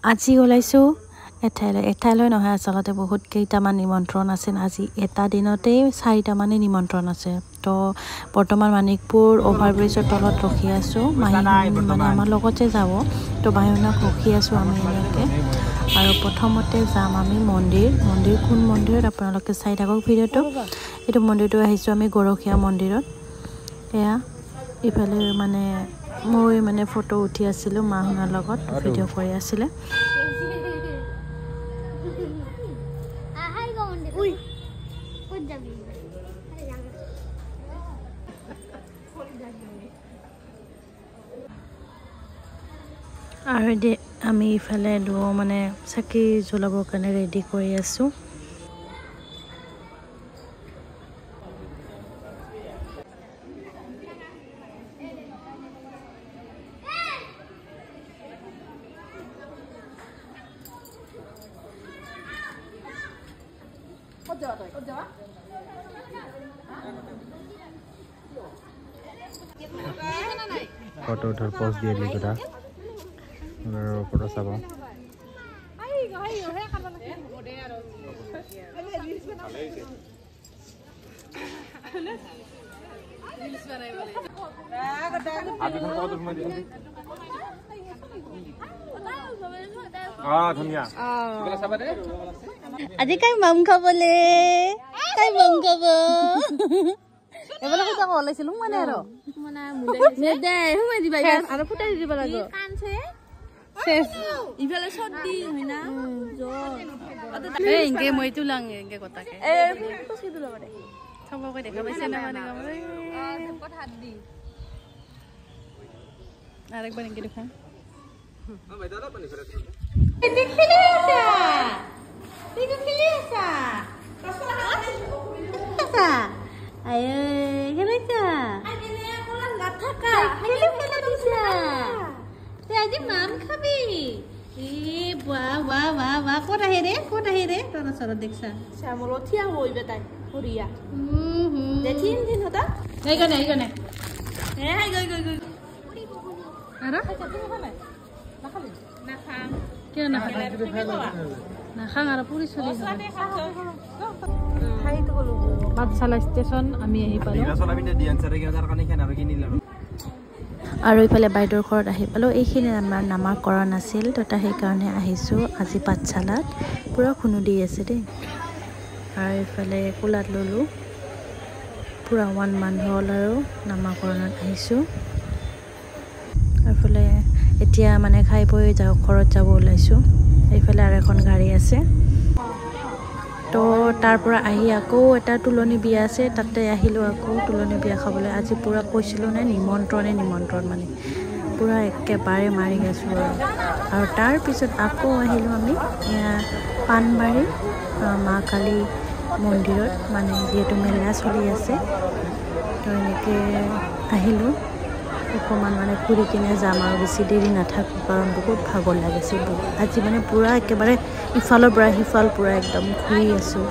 আজি ওলাইছোঁ এঠাইলৈ নহয় আচলতে বহুত কেইটামান নিমন্ত্ৰণ আছে আজি এটা দিনতেই 4টা মানে নিমন্ত্ৰণ আছে তো বৰ্তমান মানিকপুৰ অভাৰব্ৰিজৰ তলত ৰখি আছোঁ মাহী মানে আমাৰ লগতে যাব তো বাহিৰক ৰখি আছোঁ আমি এনেকৈ আৰু প্ৰথমতে যাম আমি মন্দিৰ কোন মন্দিৰত আপোনালোকে চাই থাকক ভিডিঅ'টো এইটো মন্দিৰটো আহিছোঁ আমি গৰখীয়া মন্দিৰত এয়া ইফালে মানে মই মানে ফটো উঠি আছিলোঁ মাহঁতৰ লগত ভিডিঅ' কৰি আছিলে আৰু আমি ইফালে মানে চাকি জ্বলাবৰ কাৰণে ৰেডি কৰি আছোঁ ফটো উঠাৰ পোজ দিয়ে দিলি তোৰা ফটো চাব আজি কাই মাম খাবলে কাই মাম খাব এবাৰ কি যাব ওলাইছিল মানে আৰু মানে মুদে দে হুমাই দিবা আৰু ফুটাই দিব লাগে কানছে শেষ ইফালে সর্দি হইনা জ্বর এই ইনকে মই তুলাং ইনকে কথাকে এ কসি তুলা পারে সবকে দেখা পাইছে না মানে কথা হাত দি আরেকবার ইনকে দেখা ভাই দাদা পানি ফেলে দেখলি আসা দেখলি আসা কসলা আয় কেনেকা আইনে কোলা লাথাকা খেলে খেলে দিছা তে আজি মান খাবি এ বাহ বাহ বাহ বাহ কোট আহে রে তোর সর দেখছা শ্যামল থিয়া হইবে তাই হরিয়া দে তিন হতা এই গনে এ হাই গই আরে না খালি না খাম কে না খাং আর পুরি চলি পাঠশালা ষ্টেচন আমি আহি পালো আৰু ইফালে বাইদেউৰ ঘৰত আহি পালোঁ এইখিনি আমাৰ নামাকৰণ আছিল তো সেইকাৰণে আহিছোঁ আজি পাঠশালাত পূৰা খুনু দি আছে দেই আৰু ইফালে কোলাত ল'লোঁ পূৰা 1 মান্থ হ'ল আৰু নামাকৰণত আহিছোঁ এইফালে এতিয়া মানে খাই বৈ ঘৰত যাব ওলাইছোঁ এইফালে আৰু এখন গাড়ী আছে তো তাৰ পৰা আহি আকৌ এটা তুলনি বিয়া আছে তাতে আহিলোঁ আকৌ তুলনি বিয়া খাবলৈ আজি পূৰা কৈছিলোঁ নে নিমন্ত্ৰণ মানে পূৰা একেবাৰে মাৰি গৈছোঁ আৰু তাৰপিছত আকৌ আহিলোঁ আমি পাণবাৰী মা কালী মন্দিৰত মানে যিহেতু মেলা চলি আছে তো এনেকৈ আহিলোঁ অকণমান মানে ফুৰি কিনে যাম আৰু বেছি দেৰি নাথাকোঁ কাৰণ বহুত ভাগৰ লাগিছে আজি মানে পূৰা একেবাৰে ইফালৰ পৰা সিফাল পূৰা একদম ঘূৰি আছোঁ